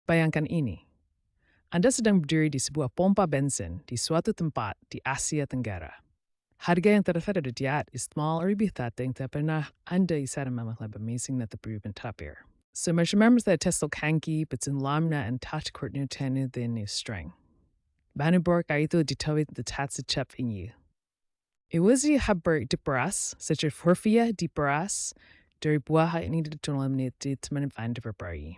Bayangkan ini, Anda sedang berdiri di sebuah pompa bensin di suatu tempat di Asia Tenggara. Harga yang terdekat is small ribihta ting ta pernah Anda isara mamah amazing na tapurin tapir. So much remembers that Tesla kanki, but in lamna and touch court new tenu the new string. Banubor kaito ditawit the tatsa chep in you. Iwazi haber diparas, such as Horfia diparas, dari buaha ini ditolamnit di teman van de verbari.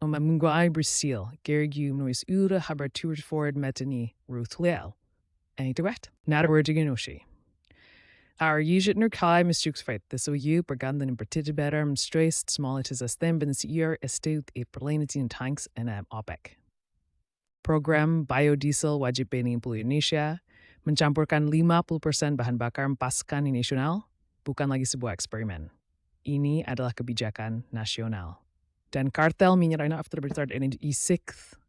Mamungwai Brazil, Gergu nois ura haber tours forward metani Ruth Leal. Any direct, not a word to genoshi. Our usual nerkai misjukes fight this you bergandan in better stress small it is a stem ben year estate a perlanity in tanks and OPEC. Program biodiesel wajib beni Indonesia mencampurkan 50% bahan bakar pasca nasional bukan lagi sebuah eksperimen. Ini adalah kebijakan nasional. Dan kartel minyak after berstart in E6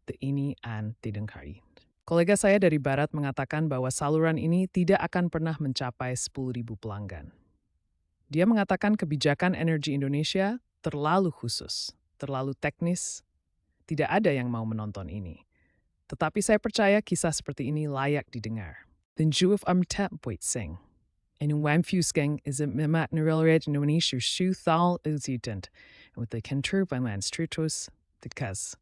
the ini and tidengkari. Kolega saya dari Barat mengatakan bahwa saluran ini tidak akan pernah mencapai 10.000 pelanggan. Dia mengatakan kebijakan energi Indonesia terlalu khusus, terlalu teknis, tidak ada yang mau menonton ini. Tetapi saya percaya kisah seperti ini layak didengar. Den juif amtet boit sing. En een fusgang is het memat nerelred Indonesia shu thal uzitent. En wat de kentur van lands tritos, de kaz.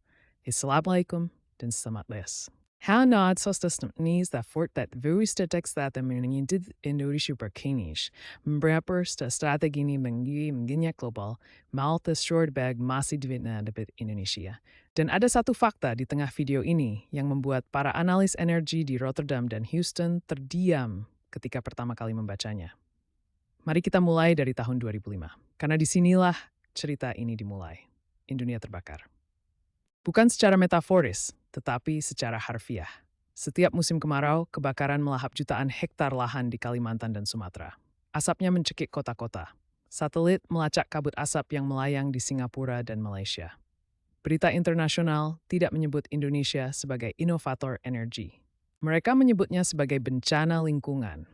Assalamualaikum, den samat les. How nod sos de knees that fort that very text that the meaning did Indonesia berkinish. Mbrapper sta strategini mengi menginya global, malta short bag masih divitna debit Indonesia. Dan ada satu fakta di tengah video ini yang membuat para analis energi di Rotterdam dan Houston terdiam ketika pertama kali membacanya. Mari kita mulai dari tahun 2005, karena disinilah cerita ini dimulai. Indonesia terbakar. Bukan secara metaforis, tetapi secara harfiah. Setiap musim kemarau, kebakaran melahap jutaan hektar lahan di Kalimantan dan Sumatera. Asapnya mencekik kota-kota. Satelit melacak kabut asap yang melayang di Singapura dan Malaysia. Berita internasional tidak menyebut Indonesia sebagai inovator energi. Mereka menyebutnya sebagai bencana lingkungan.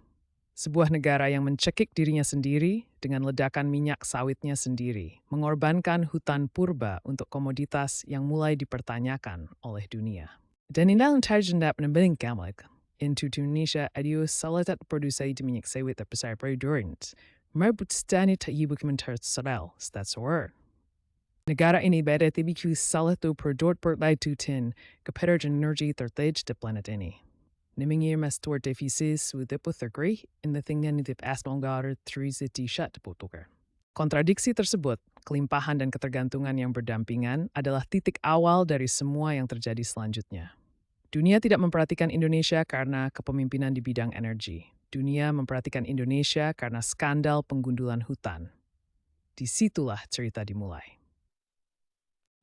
Sebuah negara yang mencekik dirinya sendiri dengan ledakan minyak sawitnya sendiri, mengorbankan hutan purba untuk komoditas yang mulai dipertanyakan oleh dunia. Dan dalam terjendap nembeling kamlik, into Indonesia adios salatat produksi di minyak sawit terbesar berdurant, merebut stani tak ibu komentar serel, that's a word. Negara ini beda tibiku salah tu perdort perlai tutin kepada energi tertej di planet ini. Nimingir mas tor defisis with depothagri in the thing yang nitip asmonggar 3 shut potoker. Kontradiksi tersebut, kelimpahan dan ketergantungan yang berdampingan adalah titik awal dari semua yang terjadi selanjutnya. Dunia tidak memperhatikan Indonesia karena kepemimpinan di bidang energi. Dunia memperhatikan Indonesia karena skandal penggundulan hutan. Disitulah cerita dimulai.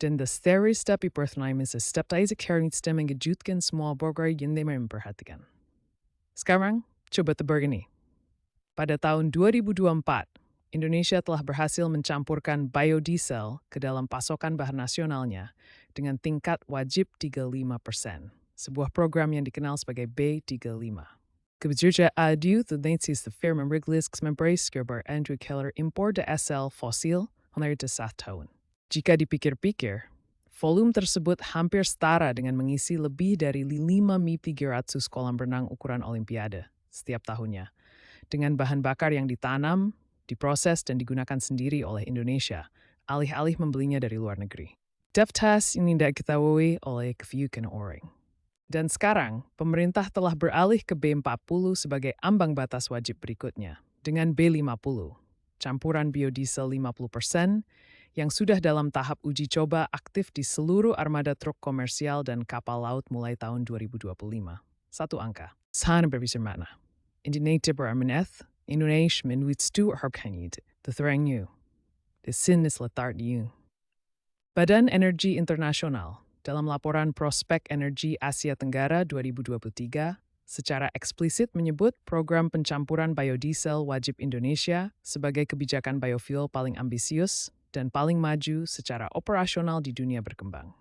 Dan the theory step i pertnaim is a step tayo sa carrying stem ang gejutkan semua borgar yang they memperhatikan. Sekarang, coba tebak ini. Pada tahun 2024, Indonesia telah berhasil mencampurkan biodiesel ke dalam pasokan bahan nasionalnya dengan tingkat wajib 35%, sebuah program yang dikenal sebagai B35. Kebetulan adiu tendensis the firma Riglisks membrace gerber Andrew Keller impor de SL fosil honar de 1 tahun. Jika dipikir-pikir, volume tersebut hampir setara dengan mengisi lebih dari 5.300 kolam renang ukuran Olimpiade setiap tahunnya, dengan bahan bakar yang ditanam, diproses, dan digunakan sendiri oleh Indonesia, alih-alih membelinya dari luar negeri. Deftas ini tidak diketahui oleh kefiukan orang. Dan sekarang, pemerintah telah beralih ke B40 sebagai ambang batas wajib berikutnya, dengan B50, campuran biodiesel 50%, yang sudah dalam tahap uji coba aktif di seluruh armada truk komersial dan kapal laut mulai tahun 2025. Satu angka. Sana berbisar makna. Indonesia berameneth, Indonesia menwitstu harkanid, the thrang you. The sin is letart you. Badan Energi Internasional, dalam laporan Prospek Energi Asia Tenggara 2023, secara eksplisit menyebut program pencampuran biodiesel wajib Indonesia sebagai kebijakan biofuel paling ambisius dan paling maju secara operasional di dunia berkembang.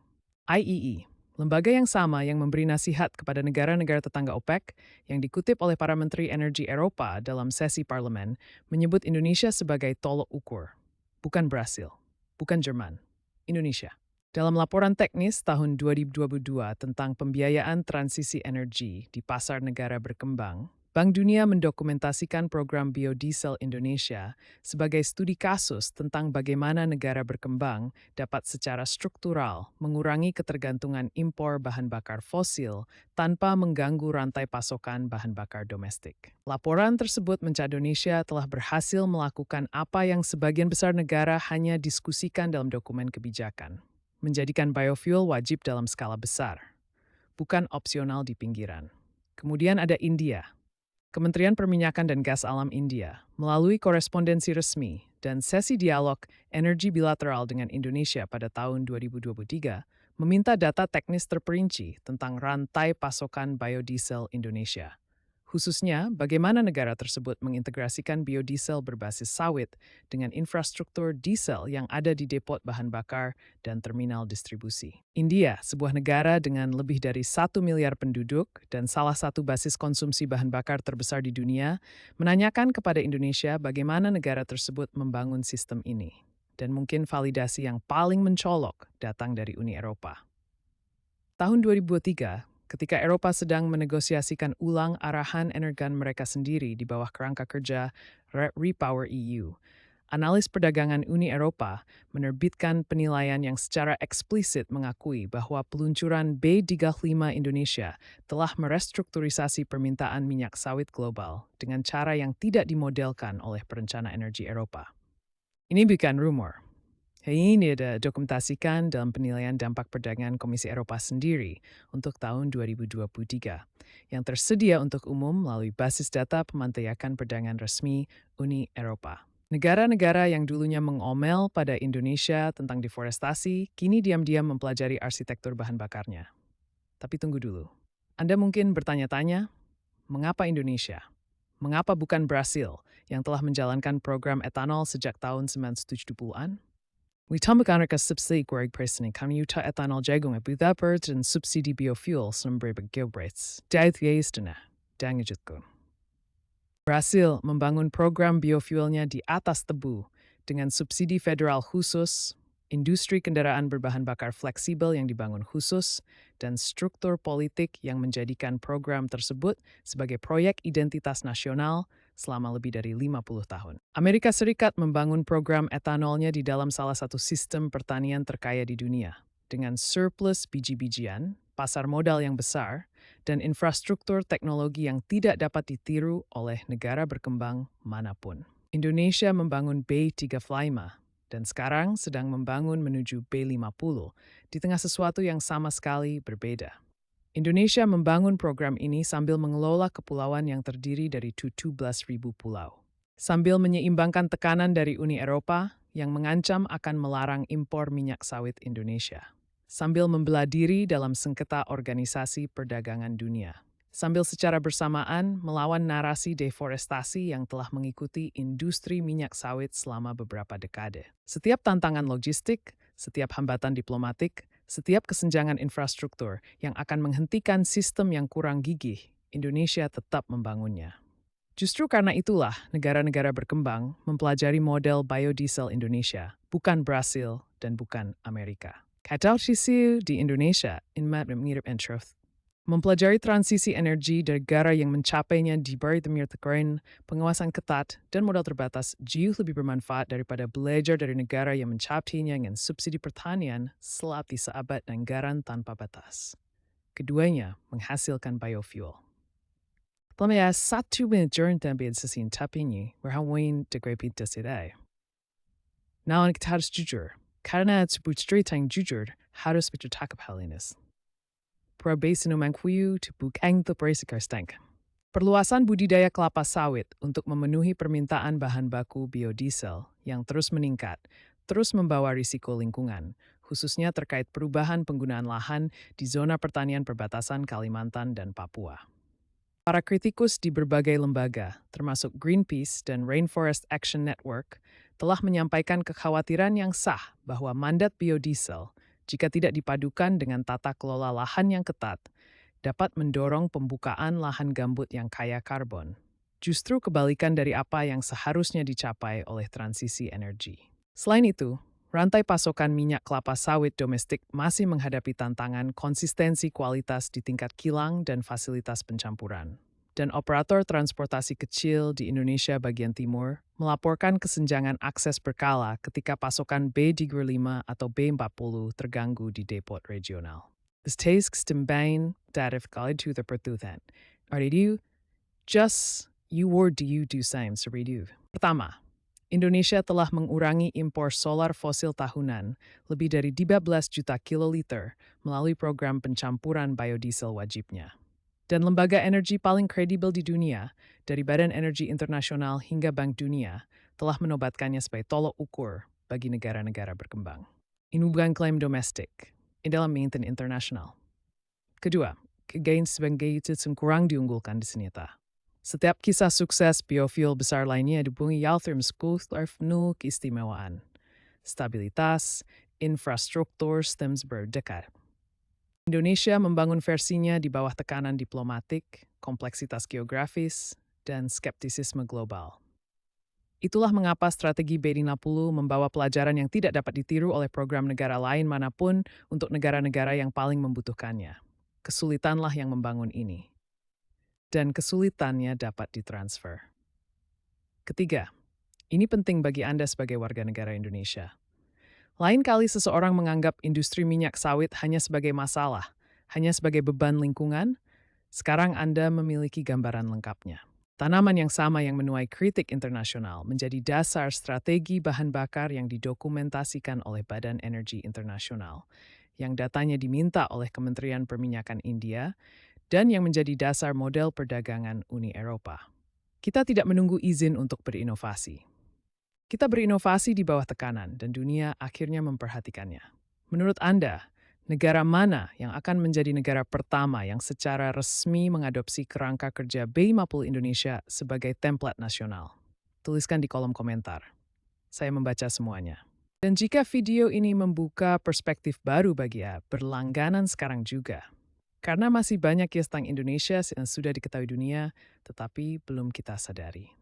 IEE, lembaga yang sama yang memberi nasihat kepada negara-negara tetangga OPEC yang dikutip oleh para menteri energi Eropa dalam sesi parlemen, menyebut Indonesia sebagai tolok ukur. Bukan Brasil, bukan Jerman, Indonesia. Dalam laporan teknis tahun 2022 tentang pembiayaan transisi energi di pasar negara berkembang, Bank Dunia mendokumentasikan program biodiesel Indonesia sebagai studi kasus tentang bagaimana negara berkembang dapat secara struktural mengurangi ketergantungan impor bahan bakar fosil tanpa mengganggu rantai pasokan bahan bakar domestik. Laporan tersebut mencatat Indonesia telah berhasil melakukan apa yang sebagian besar negara hanya diskusikan dalam dokumen kebijakan, menjadikan biofuel wajib dalam skala besar, bukan opsional di pinggiran. Kemudian ada India. Kementerian Perminyakan dan Gas Alam India, melalui korespondensi resmi dan sesi dialog energi bilateral dengan Indonesia pada tahun 2023, meminta data teknis terperinci tentang rantai pasokan biodiesel Indonesia. Khususnya, bagaimana negara tersebut mengintegrasikan biodiesel berbasis sawit dengan infrastruktur diesel yang ada di depot bahan bakar dan terminal distribusi. India, sebuah negara dengan lebih dari 1 miliar penduduk dan salah satu basis konsumsi bahan bakar terbesar di dunia, menanyakan kepada Indonesia bagaimana negara tersebut membangun sistem ini. Dan mungkin validasi yang paling mencolok datang dari Uni Eropa. Tahun 2023, ketika Eropa sedang menegosiasikan ulang arahan energan mereka sendiri di bawah kerangka kerja Repower EU, analis perdagangan Uni Eropa menerbitkan penilaian yang secara eksplisit mengakui bahwa peluncuran B35 Indonesia telah merestrukturisasi permintaan minyak sawit global dengan cara yang tidak dimodelkan oleh perencana energi Eropa. Ini bukan rumor. Ini dokumentasikan dalam penilaian dampak perdagangan Komisi Eropa sendiri untuk tahun 2023 yang tersedia untuk umum melalui basis data pemantauan perdagangan resmi Uni Eropa. Negara-negara yang dulunya mengomel pada Indonesia tentang deforestasi kini diam-diam mempelajari arsitektur bahan bakarnya. Tapi tunggu dulu. Anda mungkin bertanya-tanya, mengapa Indonesia? Mengapa bukan Brasil yang telah menjalankan program etanol sejak tahun 1970-an? Ditambahkan harga subsidi goreng presiden kami Utah etanol jagung buta dan subsidi biofuel sumber geobrits. Daith yeistana, dangajutku. Brasil membangun program biofuelnya di atas tebu dengan subsidi federal khusus, industri kendaraan berbahan bakar fleksibel yang dibangun khusus, dan struktur politik yang menjadikan program tersebut sebagai proyek identitas nasional selama lebih dari 50 tahun. Amerika Serikat membangun program etanolnya di dalam salah satu sistem pertanian terkaya di dunia, dengan surplus biji-bijian, pasar modal yang besar, dan infrastruktur teknologi yang tidak dapat ditiru oleh negara berkembang manapun. Indonesia membangun B35 dan sekarang sedang membangun menuju B50 di tengah sesuatu yang sama sekali berbeda. Indonesia membangun program ini sambil mengelola kepulauan yang terdiri dari 17.000 pulau. Sambil menyeimbangkan tekanan dari Uni Eropa yang mengancam akan melarang impor minyak sawit Indonesia. Sambil membelah diri dalam sengketa Organisasi Perdagangan Dunia. Sambil secara bersamaan melawan narasi deforestasi yang telah mengikuti industri minyak sawit selama beberapa dekade. Setiap tantangan logistik, setiap hambatan diplomatik, setiap kesenjangan infrastruktur yang akan menghentikan sistem yang kurang gigih, Indonesia tetap membangunnya. Justru karena itulah negara-negara berkembang mempelajari model biodiesel Indonesia, bukan Brasil dan bukan Amerika. Kata sisi di Indonesia, in mirip and truth. Mempelajari transisi energi dari negara yang mencapainya di bawah tekanan pengawasan ketat dan modal terbatas jauh lebih bermanfaat daripada belajar dari negara yang mencapainya dengan subsidi pertanian selap di seabad anggaran tanpa batas. Keduanya menghasilkan biofuel. Selama 1 menit tambahan sesin tapinya berhawain degrade desiree. Namun kita harus jujur, karena sebut cerita yang jujur harus bercakap hal ini. Probasin umangkuyu to bukang the brasikar stank. Perluasan budidaya kelapa sawit untuk memenuhi permintaan bahan baku biodiesel yang terus meningkat, terus membawa risiko lingkungan, khususnya terkait perubahan penggunaan lahan di zona pertanian perbatasan Kalimantan dan Papua. Para kritikus di berbagai lembaga, termasuk Greenpeace dan Rainforest Action Network, telah menyampaikan kekhawatiran yang sah bahwa mandat biodiesel, jika tidak dipadukan dengan tata kelola lahan yang ketat, dapat mendorong pembukaan lahan gambut yang kaya karbon. Justru kebalikan dari apa yang seharusnya dicapai oleh transisi energi. Selain itu, rantai pasokan minyak kelapa sawit domestik masih menghadapi tantangan konsistensi kualitas di tingkat kilang dan fasilitas pencampuran. Dan operator transportasi kecil di Indonesia bagian timur melaporkan kesenjangan akses berkala ketika pasokan B35 atau B40 terganggu di depot regional. Betekent stembijn tarif kalidu terpertutan. Aridu, just you or do you do same seridu. Pertama, Indonesia telah mengurangi impor solar fosil tahunan lebih dari 12 juta kiloliter melalui program pencampuran biodiesel wajibnya. Dan lembaga energi paling kredibel di dunia, dari Badan Energi Internasional hingga Bank Dunia, telah menobatkannya sebagai tolok ukur bagi negara-negara berkembang. Ini bukan klaim domestik, ini dalam maintain internasional. Kedua, kegagalan sebagai itu kurang diunggulkan di senjata. Setiap kisah sukses biofuel besar lainnya dibungi Yaltrim School penuh keistimewaan. Stabilitas, infrastruktur, stems berdekat. Indonesia membangun versinya di bawah tekanan diplomatik, kompleksitas geografis, dan skeptisisme global. Itulah mengapa strategi B50 membawa pelajaran yang tidak dapat ditiru oleh program negara lain manapun untuk negara-negara yang paling membutuhkannya. Kesulitanlah yang membangun ini. Dan kesulitannya dapat ditransfer. Ketiga, ini penting bagi Anda sebagai warga negara Indonesia. Lain kali seseorang menganggap industri minyak sawit hanya sebagai masalah, hanya sebagai beban lingkungan, sekarang Anda memiliki gambaran lengkapnya. Tanaman yang sama yang menuai kritik internasional menjadi dasar strategi bahan bakar yang didokumentasikan oleh Badan Energi Internasional, yang datanya diminta oleh Kementerian Perminyakan India, dan yang menjadi dasar model perdagangan Uni Eropa. Kita tidak menunggu izin untuk berinovasi. Kita berinovasi di bawah tekanan dan dunia akhirnya memperhatikannya. Menurut Anda, negara mana yang akan menjadi negara pertama yang secara resmi mengadopsi kerangka kerja B50 Indonesia sebagai template nasional? Tuliskan di kolom komentar. Saya membaca semuanya. Dan jika video ini membuka perspektif baru bagi Anda, berlangganan sekarang juga. Karena masih banyak tentang Indonesia yang sudah diketahui dunia, tetapi belum kita sadari.